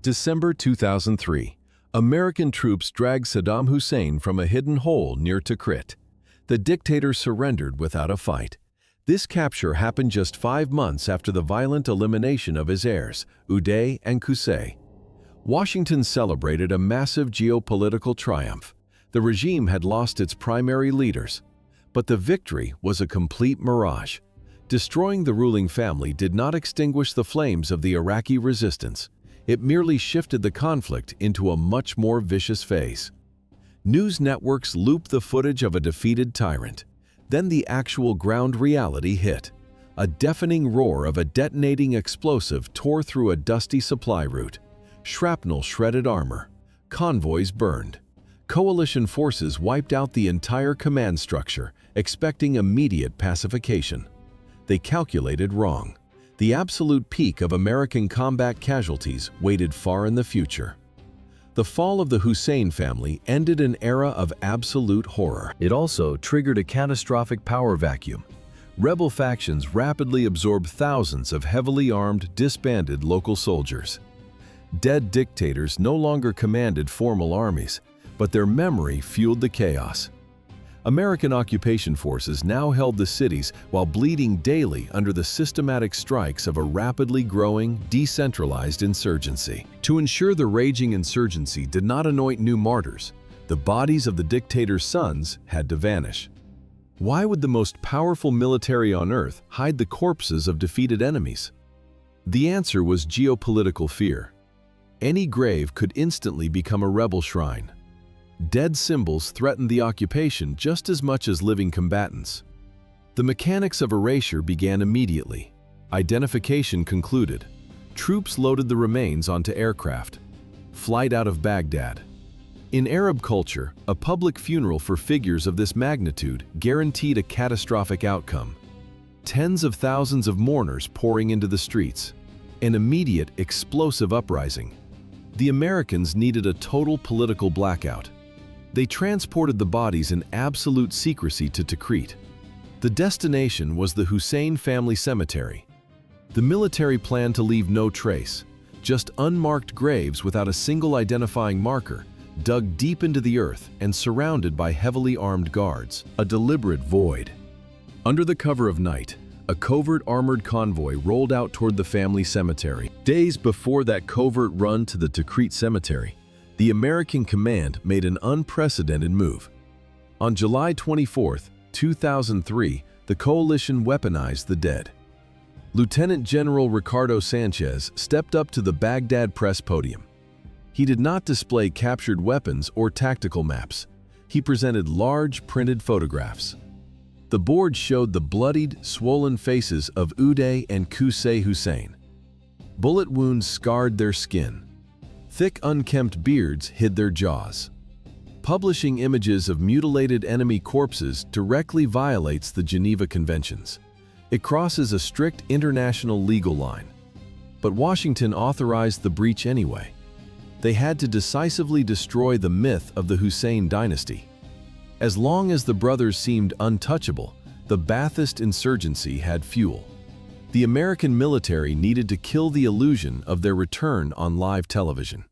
December 2003. American troops dragged Saddam Hussein from a hidden hole near Tikrit. The dictator surrendered without a fight. This capture happened just 5 months after the violent elimination of his heirs, Uday and Qusay. Washington celebrated a massive geopolitical triumph. The regime had lost its primary leaders. But the victory was a complete mirage. Destroying the ruling family did not extinguish the flames of the Iraqi resistance. It merely shifted the conflict into a much more vicious phase. News networks looped the footage of a defeated tyrant. Then the actual ground reality hit. A deafening roar of a detonating explosive tore through a dusty supply route. Shrapnel shredded armor. Convoys burned. Coalition forces wiped out the entire command structure, expecting immediate pacification. They calculated wrong. The absolute peak of American combat casualties waited far in the future. The fall of the Hussein family ended an era of absolute horror. It also triggered a catastrophic power vacuum. Rebel factions rapidly absorbed thousands of heavily armed, disbanded local soldiers. Dead dictators no longer commanded formal armies, but their memory fueled the chaos. American occupation forces now held the cities while bleeding daily under the systematic strikes of a rapidly growing, decentralized insurgency. To ensure the raging insurgency did not anoint new martyrs, the bodies of the dictator's sons had to vanish. Why would the most powerful military on earth hide the corpses of defeated enemies? The answer was geopolitical fear. Any grave could instantly become a rebel shrine. Dead symbols threatened the occupation just as much as living combatants. The mechanics of erasure began immediately. Identification concluded. Troops loaded the remains onto aircraft. Flight out of Baghdad. In Arab culture, a public funeral for figures of this magnitude guaranteed a catastrophic outcome. Tens of thousands of mourners pouring into the streets. An immediate, explosive uprising. The Americans needed a total political blackout. They transported the bodies in absolute secrecy to Tikrit. The destination was the Hussein family cemetery. The military planned to leave no trace, just unmarked graves without a single identifying marker, dug deep into the earth and surrounded by heavily armed guards. A deliberate void. Under the cover of night, a covert armored convoy rolled out toward the family cemetery. Days before that covert run to the Tikrit cemetery, the American command made an unprecedented move. On July 24, 2003, the coalition weaponized the dead. Lieutenant General Ricardo Sanchez stepped up to the Baghdad press podium. He did not display captured weapons or tactical maps. He presented large printed photographs. The board showed the bloodied, swollen faces of Uday and Qusay Hussein. Bullet wounds scarred their skin. Thick, unkempt beards hid their jaws. Publishing images of mutilated enemy corpses directly violates the Geneva Conventions. It crosses a strict international legal line. But Washington authorized the breach anyway. They had to decisively destroy the myth of the Hussein dynasty. As long as the brothers seemed untouchable, the Ba'athist insurgency had fuel. The American military needed to kill the illusion of their return on live television.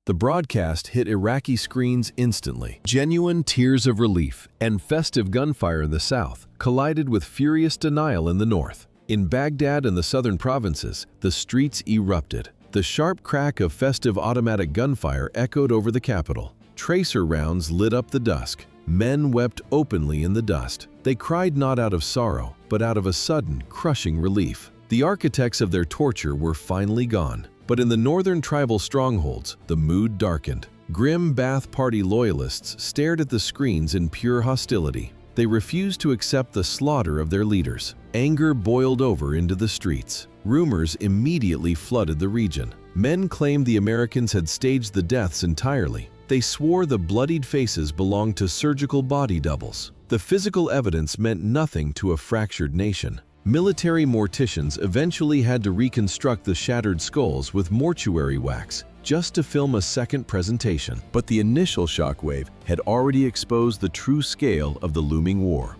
The broadcast hit Iraqi screens instantly. Genuine tears of relief and festive gunfire in the south collided with furious denial in the north. In Baghdad and the southern provinces, the streets erupted. The sharp crack of festive automatic gunfire echoed over the capital. Tracer rounds lit up the dusk. Men wept openly in the dust. They cried not out of sorrow, but out of a sudden, crushing relief. The architects of their torture were finally gone. But in the northern tribal strongholds, the mood darkened. Grim Ba'ath Party loyalists stared at the screens in pure hostility. They refused to accept the slaughter of their leaders. Anger boiled over into the streets. Rumors immediately flooded the region. Men claimed the Americans had staged the deaths entirely. They swore the bloodied faces belonged to surgical body doubles. The physical evidence meant nothing to a fractured nation. Military morticians eventually had to reconstruct the shattered skulls with mortuary wax just to film a second presentation. But the initial shockwave had already exposed the true scale of the looming war.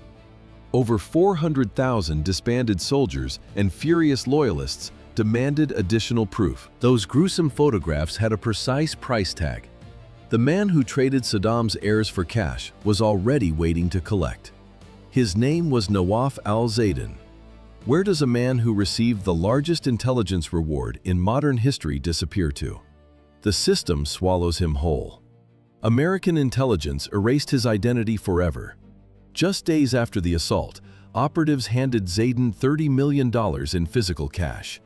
Over 400,000 disbanded soldiers and furious loyalists demanded additional proof. Those gruesome photographs had a precise price tag. The man who traded Saddam's heirs for cash was already waiting to collect. His name was Nawaf al-Zaydin. Where does a man who received the largest intelligence reward in modern history disappear to? The system swallows him whole. American intelligence erased his identity forever. Just days after the assault, operatives handed Zaydin $30 million in physical cash.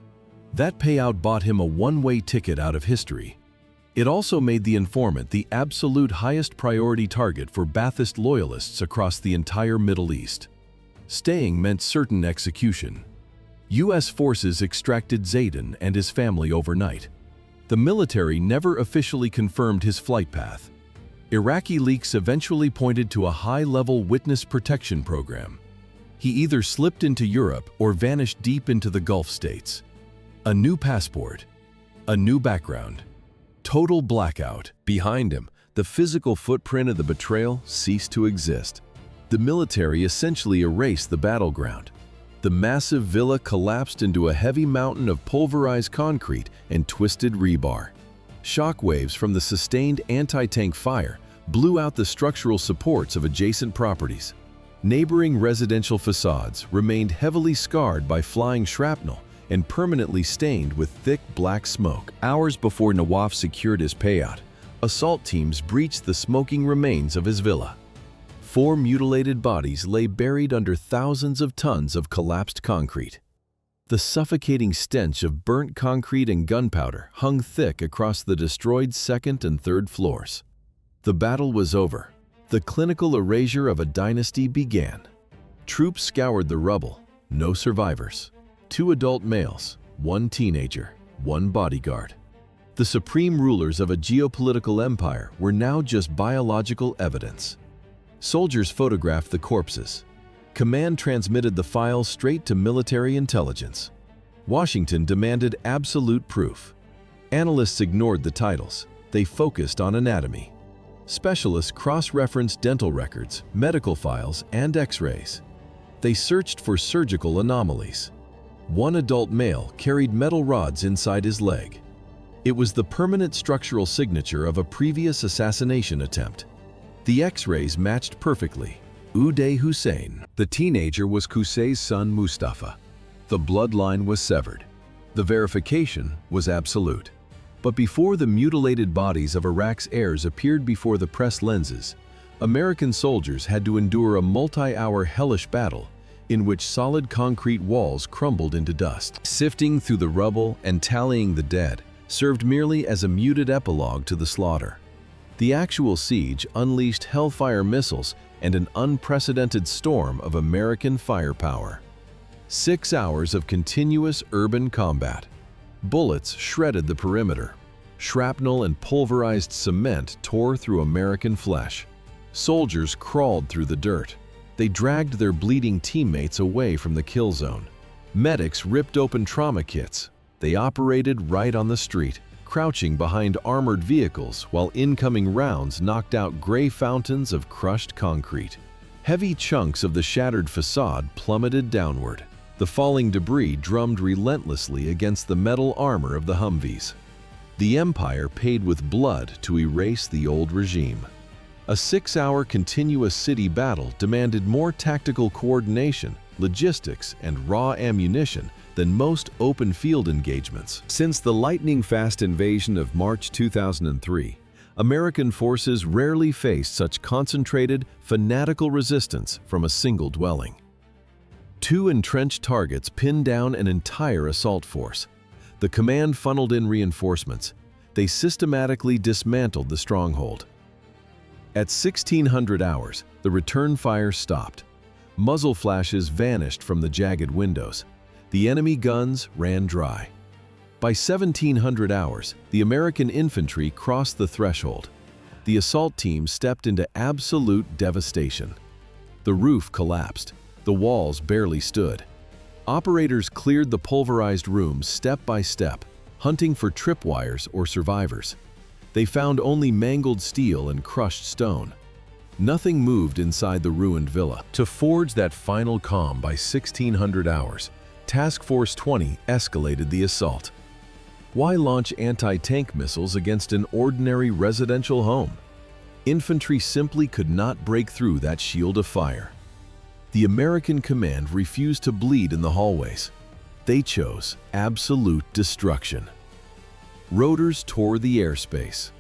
That payout bought him a one-way ticket out of history. It also made the informant the absolute highest priority target for Ba'athist loyalists across the entire Middle East. Staying meant certain execution. U.S. forces extracted Zaydin and his family overnight. The military never officially confirmed his flight path. Iraqi leaks eventually pointed to a high-level witness protection program. He either slipped into Europe or vanished deep into the Gulf states. A new passport. A new background. Total blackout. Behind him, the physical footprint of the betrayal ceased to exist. The military essentially erased the battleground. The massive villa collapsed into a heavy mountain of pulverized concrete and twisted rebar. Shockwaves from the sustained anti-tank fire blew out the structural supports of adjacent properties. Neighboring residential facades remained heavily scarred by flying shrapnel and permanently stained with thick black smoke. Hours before Nawaf secured his payout, assault teams breached the smoking remains of his villa. 4 mutilated bodies lay buried under thousands of tons of collapsed concrete. The suffocating stench of burnt concrete and gunpowder hung thick across the destroyed 2nd and 3rd floors. The battle was over. The clinical erasure of a dynasty began. Troops scoured the rubble. No survivors. 2 adult males, 1 teenager, 1 bodyguard. The supreme rulers of a geopolitical empire were now just biological evidence. Soldiers photographed the corpses. Command transmitted the files straight to military intelligence. Washington demanded absolute proof. Analysts ignored the titles. They focused on anatomy. Specialists cross-referenced dental records, medical files, and X-rays. They searched for surgical anomalies. 1 adult male carried metal rods inside his leg. It was the permanent structural signature of a previous assassination attempt. The X-rays matched perfectly. Uday Hussein. The teenager was Qusay's son Mustafa. The bloodline was severed. The verification was absolute. But before the mutilated bodies of Iraq's heirs appeared before the press lenses, American soldiers had to endure a multi-hour hellish battle in which solid concrete walls crumbled into dust. Sifting through the rubble and tallying the dead served merely as a muted epilogue to the slaughter. The actual siege unleashed hellfire missiles and an unprecedented storm of American firepower. 6 hours of continuous urban combat. Bullets shredded the perimeter. Shrapnel and pulverized cement tore through American flesh. Soldiers crawled through the dirt. They dragged their bleeding teammates away from the kill zone. Medics ripped open trauma kits. They operated right on the street, crouching behind armored vehicles while incoming rounds knocked out gray fountains of crushed concrete. Heavy chunks of the shattered facade plummeted downward. The falling debris drummed relentlessly against the metal armor of the Humvees. The Empire paid with blood to erase the old regime. A 6-hour continuous city battle demanded more tactical coordination, logistics, and raw ammunition than most open field engagements. Since the lightning-fast invasion of March 2003, American forces rarely faced such concentrated, fanatical resistance from a single dwelling. 2 entrenched targets pinned down an entire assault force. The command funneled in reinforcements. They systematically dismantled the stronghold. At 1600 hours, the return fire stopped. Muzzle flashes vanished from the jagged windows. The enemy guns ran dry. By 1700 hours, the American infantry crossed the threshold. The assault team stepped into absolute devastation. The roof collapsed. The walls barely stood. Operators cleared the pulverized rooms step by step, hunting for tripwires or survivors. They found only mangled steel and crushed stone. Nothing moved inside the ruined villa. To forge that final calm by 1600 hours, Task Force 20 escalated the assault. Why launch anti-tank missiles against an ordinary residential home? Infantry simply could not break through that shield of fire. The American command refused to bleed in the hallways. They chose absolute destruction. Rotors tore the airspace.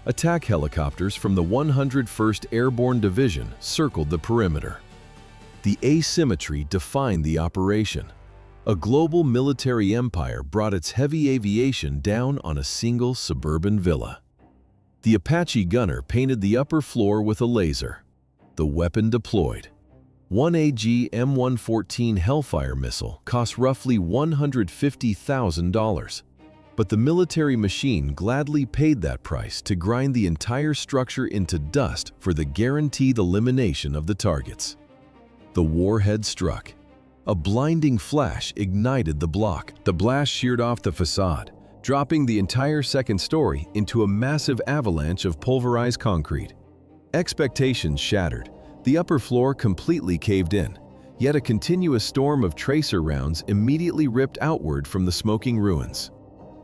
Attack helicopters from the 101st Airborne Division circled the perimeter. The asymmetry defined the operation. A global military empire brought its heavy aviation down on a single suburban villa. The Apache gunner painted the upper floor with a laser. The weapon deployed. One AG M114 Hellfire missile cost roughly $150,000. But the military machine gladly paid that price to grind the entire structure into dust for the guaranteed elimination of the targets. The warhead struck. A blinding flash ignited the block. The blast sheared off the facade, dropping the entire second story into a massive avalanche of pulverized concrete. Expectations shattered. The upper floor completely caved in, yet a continuous storm of tracer rounds immediately ripped outward from the smoking ruins.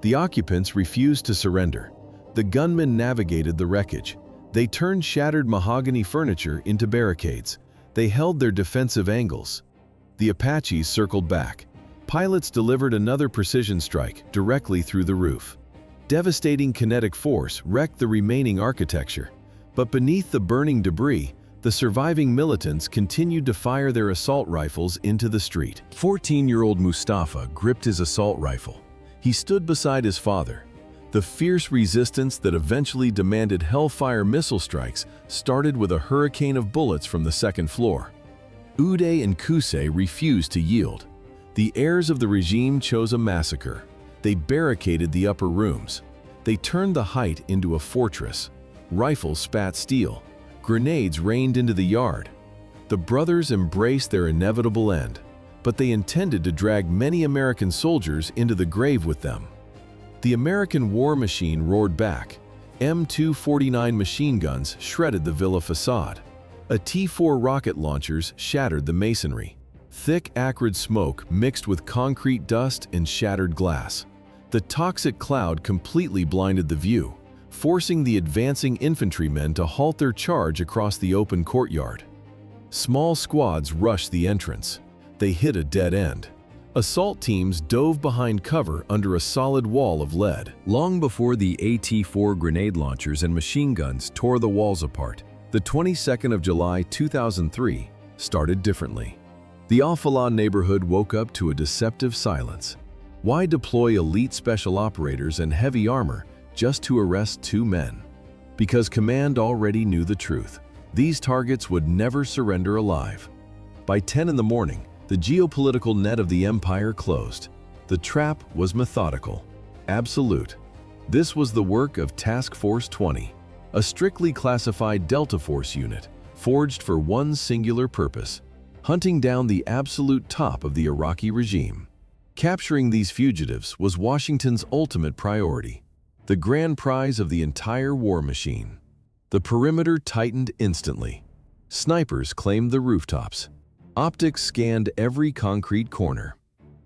The occupants refused to surrender. The gunmen navigated the wreckage. They turned shattered mahogany furniture into barricades. They held their defensive angles. The Apaches circled back. Pilots delivered another precision strike directly through the roof. Devastating kinetic force wrecked the remaining architecture. But beneath the burning debris, the surviving militants continued to fire their assault rifles into the street. 14-year-old Mustafa gripped his assault rifle. He stood beside his father. The fierce resistance that eventually demanded Hellfire missile strikes started with a hurricane of bullets from the second floor. Uday and Qusay refused to yield. The heirs of the regime chose a massacre. They barricaded the upper rooms. They turned the height into a fortress. Rifles spat steel. Grenades rained into the yard. The brothers embraced their inevitable end, but they intended to drag many American soldiers into the grave with them. The American war machine roared back. M249 machine guns shredded the villa facade. A T-4 rocket launchers shattered the masonry. Thick, acrid smoke mixed with concrete dust and shattered glass. The toxic cloud completely blinded the view, forcing the advancing infantrymen to halt their charge across the open courtyard. Small squads rushed the entrance. They hit a dead end. Assault teams dove behind cover under a solid wall of lead. Long before the AT-4 grenade launchers and machine guns tore the walls apart, the 22nd of July 2003 started differently. The Al-Falah neighborhood woke up to a deceptive silence. Why deploy elite special operators and heavy armor just to arrest two men? Because command already knew the truth. These targets would never surrender alive. By 10 in the morning, the geopolitical net of the empire closed. The trap was methodical, absolute. This was the work of Task Force 20, a strictly classified Delta Force unit, forged for one singular purpose: hunting down the absolute top of the Iraqi regime. Capturing these fugitives was Washington's ultimate priority, the grand prize of the entire war machine. The perimeter tightened instantly. Snipers claimed the rooftops. Optics scanned every concrete corner.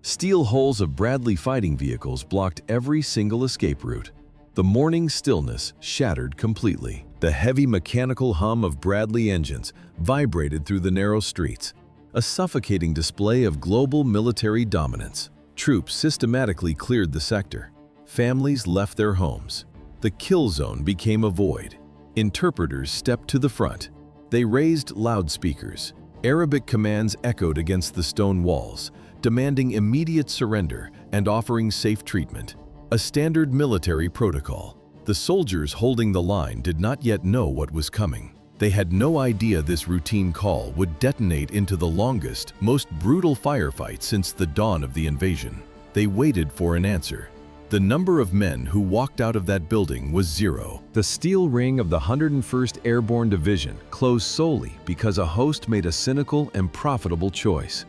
Steel hulls of Bradley fighting vehicles blocked every single escape route. The morning stillness shattered completely. The heavy mechanical hum of Bradley engines vibrated through the narrow streets, a suffocating display of global military dominance. Troops systematically cleared the sector. Families left their homes. The kill zone became a void. Interpreters stepped to the front. They raised loudspeakers. Arabic commands echoed against the stone walls, demanding immediate surrender and offering safe treatment. A standard military protocol. The soldiers holding the line did not yet know what was coming. They had no idea this routine call would detonate into the longest, most brutal firefight since the dawn of the invasion. They waited for an answer. The number of men who walked out of that building was zero. The steel ring of the 101st Airborne Division closed solely because a host made a cynical and profitable choice.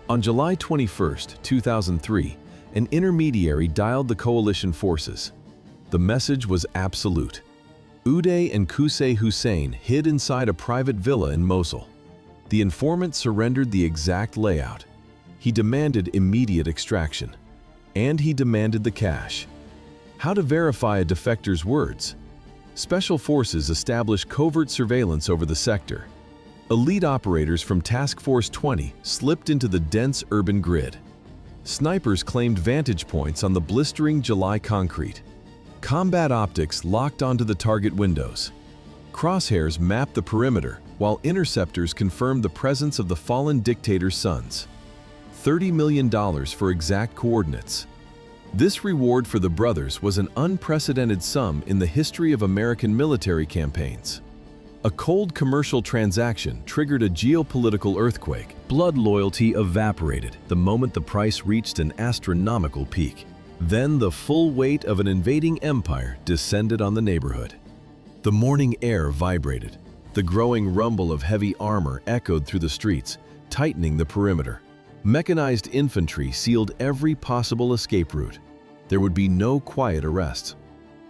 On July 21, 2003, an intermediary dialed the coalition forces. The message was absolute. Uday and Qusay Hussein hid inside a private villa in Mosul. The informant surrendered the exact layout. He demanded immediate extraction. And he demanded the cash. How to verify a defector's words? Special forces established covert surveillance over the sector. Elite operators from Task Force 20 slipped into the dense urban grid. Snipers claimed vantage points on the blistering July concrete. Combat optics locked onto the target windows. Crosshairs mapped the perimeter, while interceptors confirmed the presence of the fallen dictator's sons. $30 million for exact coordinates. This reward for the brothers was an unprecedented sum in the history of American military campaigns. A cold commercial transaction triggered a geopolitical earthquake. Blood loyalty evaporated the moment the price reached an astronomical peak. Then the full weight of an invading empire descended on the neighborhood. The morning air vibrated. The growing rumble of heavy armor echoed through the streets, tightening the perimeter. Mechanized infantry sealed every possible escape route. There would be no quiet arrests.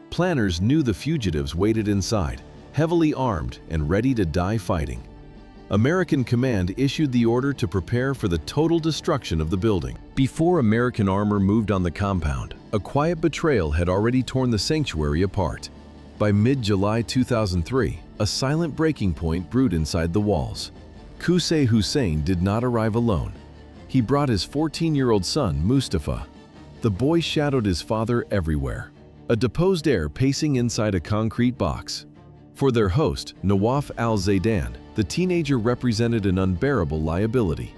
Planners knew the fugitives waited inside, heavily armed and ready to die fighting. American command issued the order to prepare for the total destruction of the building. Before American armor moved on the compound, a quiet betrayal had already torn the sanctuary apart. By mid-July 2003, a silent breaking point brewed inside the walls. Qusay Hussein did not arrive alone. He brought his 14-year-old son, Mustafa. The boy shadowed his father everywhere, a deposed heir pacing inside a concrete box. For their host, Nawaf al-Zaydan, the teenager represented an unbearable liability.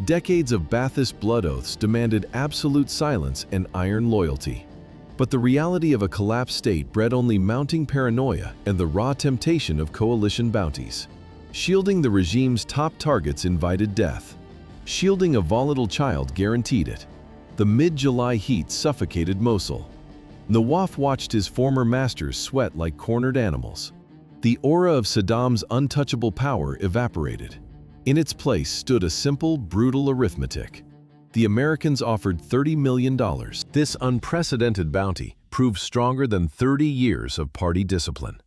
Decades of Ba'athist blood oaths demanded absolute silence and iron loyalty. But the reality of a collapsed state bred only mounting paranoia and the raw temptation of coalition bounties. Shielding the regime's top targets invited death. Shielding a volatile child guaranteed it. The mid-July heat suffocated Mosul. Nawaf watched his former masters sweat like cornered animals. The aura of Saddam's untouchable power evaporated. In its place stood a simple, brutal arithmetic. The Americans offered $30 million. This unprecedented bounty proved stronger than 30 years of party discipline.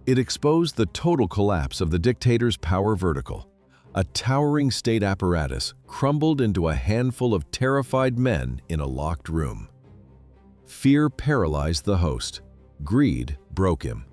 It exposed the total collapse of the dictator's power vertical. A towering state apparatus crumbled into a handful of terrified men in a locked room. Fear paralyzed the host. Greed broke him.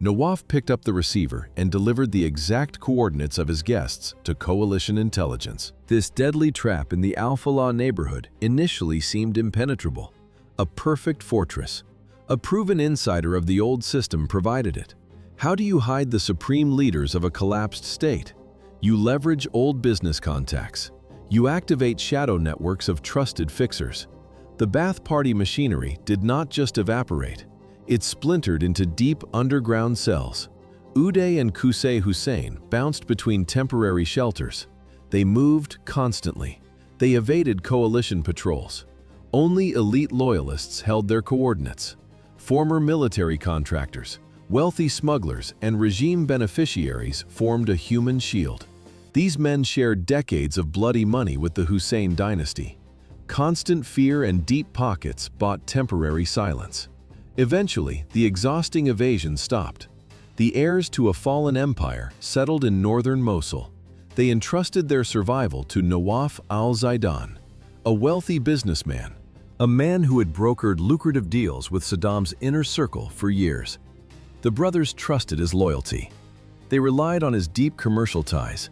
Nawaf picked up the receiver and delivered the exact coordinates of his guests to coalition intelligence. This deadly trap in the Al-Falah neighborhood initially seemed impenetrable. A perfect fortress. A proven insider of the old system provided it. How do you hide the supreme leaders of a collapsed state? You leverage old business contacts. You activate shadow networks of trusted fixers. The Ba'ath Party machinery did not just evaporate. It splintered into deep underground cells. Uday and Qusay Hussein bounced between temporary shelters. They moved constantly. They evaded coalition patrols. Only elite loyalists held their coordinates. Former military contractors, wealthy smugglers, and regime beneficiaries formed a human shield. These men shared decades of bloody money with the Hussein dynasty. Constant fear and deep pockets bought temporary silence. Eventually, the exhausting evasion stopped. The heirs to a fallen empire settled in northern Mosul. They entrusted their survival to Nawaf al-Zaydan, a wealthy businessman, a man who had brokered lucrative deals with Saddam's inner circle for years. The brothers trusted his loyalty. They relied on his deep commercial ties.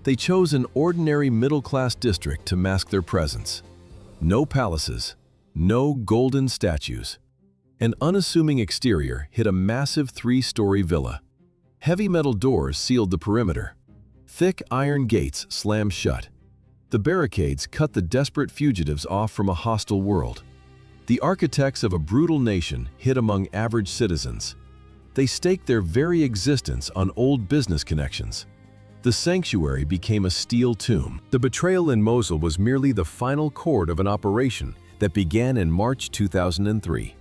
They chose an ordinary middle-class district to mask their presence. No palaces, no golden statues. An unassuming exterior hid a massive 3-story villa. Heavy metal doors sealed the perimeter. Thick iron gates slammed shut. The barricades cut the desperate fugitives off from a hostile world. The architects of a brutal nation hid among average citizens. They staked their very existence on old business connections. The sanctuary became a steel tomb. The betrayal in Mosul was merely the final chord of an operation that began in March 2003.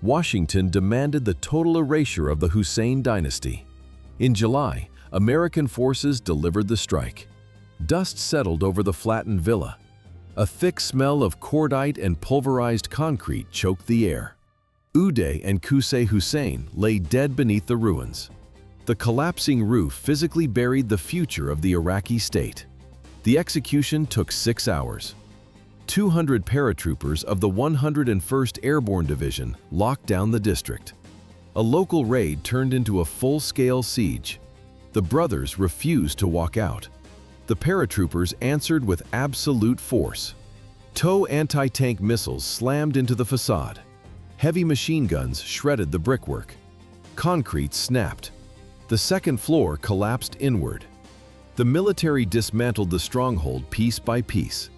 Washington demanded the total erasure of the Hussein dynasty. In July, American forces delivered the strike. Dust settled over the flattened villa. A thick smell of cordite and pulverized concrete choked the air. Uday and Qusay Hussein lay dead beneath the ruins. The collapsing roof physically buried the future of the Iraqi state. The execution took 6 hours. 200 paratroopers of the 101st Airborne Division locked down the district. A local raid turned into a full-scale siege. The brothers refused to walk out. The paratroopers answered with absolute force. TOW anti-tank missiles slammed into the facade. Heavy machine guns shredded the brickwork. Concrete snapped. The second floor collapsed inward. The military dismantled the stronghold piece by piece.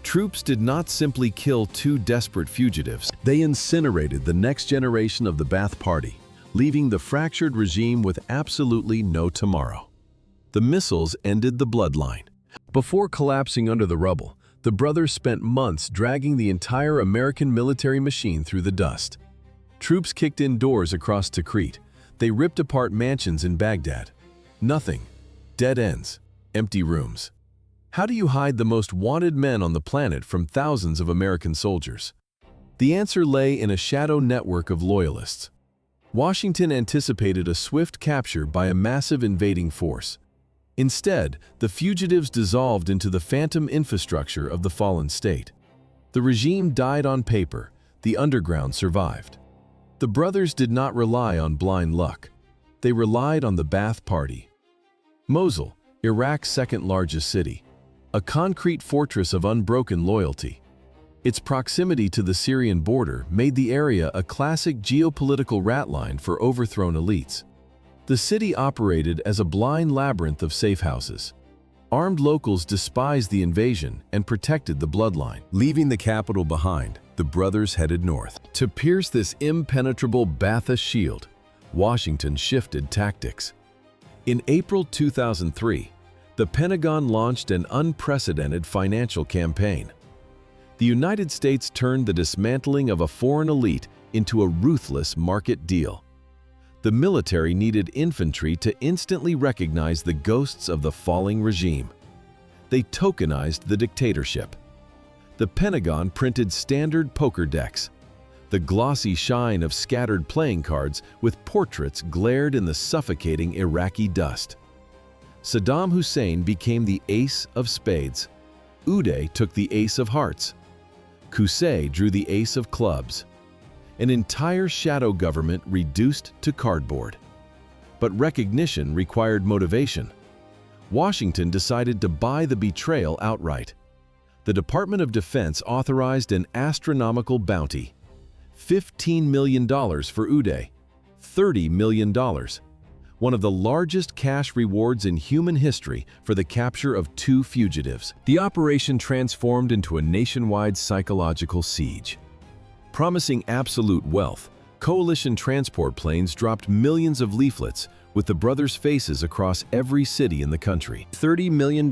Troops did not simply kill two desperate fugitives. They incinerated the next generation of the Ba'ath Party, leaving the fractured regime with absolutely no tomorrow. The missiles ended the bloodline. Before collapsing under the rubble, the brothers spent months dragging the entire American military machine through the dust. Troops kicked in doors across Tikrit. They ripped apart mansions in Baghdad. Nothing. Dead ends. Empty rooms. How do you hide the most wanted men on the planet from thousands of American soldiers? The answer lay in a shadow network of loyalists. Washington anticipated a swift capture by a massive invading force. Instead, the fugitives dissolved into the phantom infrastructure of the fallen state. The regime died on paper. The underground survived. The brothers did not rely on blind luck. They relied on the Ba'ath Party. Mosul, Iraq's second-largest city. A concrete fortress of unbroken loyalty. Its proximity to the Syrian border made the area a classic geopolitical rat line for overthrown elites. The city operated as a blind labyrinth of safe houses. Armed locals despised the invasion and protected the bloodline. Leaving the capital behind, the brothers headed north. To pierce this impenetrable Ba'athist shield, Washington shifted tactics. In April 2003, the Pentagon launched an unprecedented financial campaign. The United States turned the dismantling of a foreign elite into a ruthless market deal. The military needed infantry to instantly recognize the ghosts of the falling regime. They tokenized the dictatorship. The Pentagon printed standard poker decks. The glossy shine of scattered playing cards with portraits glared in the suffocating Iraqi dust. Saddam Hussein became the ace of spades. Uday took the ace of hearts. Qusay drew the ace of clubs. An entire shadow government reduced to cardboard. But recognition required motivation. Washington decided to buy the betrayal outright. The Department of Defense authorized an astronomical bounty. $15 million for Uday. $30 million. One of the largest cash rewards in human history for the capture of two fugitives. The operation transformed into a nationwide psychological siege. Promising absolute wealth, coalition transport planes dropped millions of leaflets with the brothers' faces across every city in the country. $30 million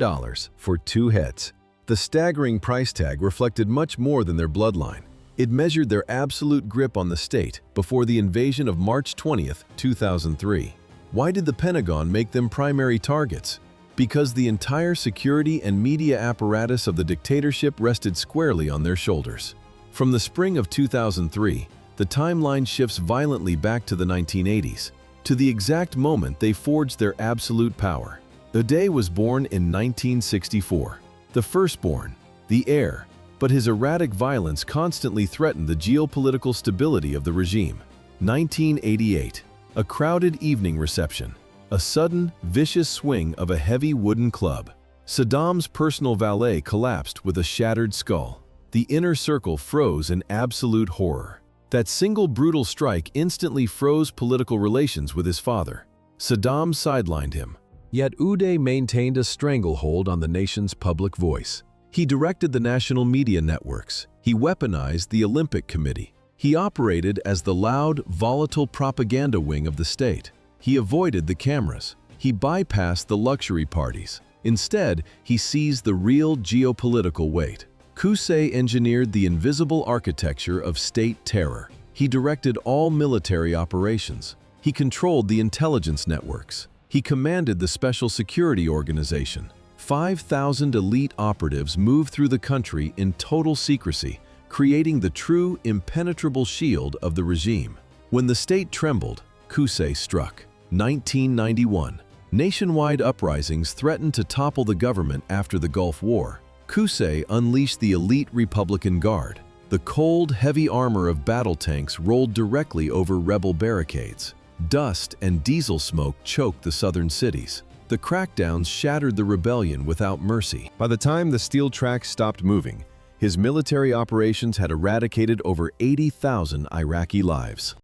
for two heads. The staggering price tag reflected much more than their bloodline. It measured their absolute grip on the state before the invasion of March 20, 2003. Why did the Pentagon make them primary targets? Because the entire security and media apparatus of the dictatorship rested squarely on their shoulders. From the spring of 2003, the timeline shifts violently back to the 1980s, to the exact moment they forged their absolute power. Uday was born in 1964, the firstborn, the heir, but his erratic violence constantly threatened the geopolitical stability of the regime. 1988. A crowded evening reception. A sudden, vicious swing of a heavy wooden club. Saddam's personal valet collapsed with a shattered skull. The inner circle froze in absolute horror. That single brutal strike instantly froze political relations with his father. Saddam sidelined him. Yet Uday maintained a stranglehold on the nation's public voice. He directed the national media networks. He weaponized the Olympic Committee. He operated as the loud, volatile propaganda wing of the state. He avoided the cameras. He bypassed the luxury parties. Instead, he seized the real geopolitical weight. Qusay engineered the invisible architecture of state terror. He directed all military operations. He controlled the intelligence networks. He commanded the Special Security Organization. 5,000 elite operatives moved through the country in total secrecy, creating the true, impenetrable shield of the regime. When the state trembled, Qusay struck. 1991. Nationwide uprisings threatened to topple the government after the Gulf War. Qusay unleashed the elite Republican Guard. The cold, heavy armor of battle tanks rolled directly over rebel barricades. Dust and diesel smoke choked the southern cities. The crackdowns shattered the rebellion without mercy. By the time the steel tracks stopped moving, his military operations had eradicated over 80,000 Iraqi lives.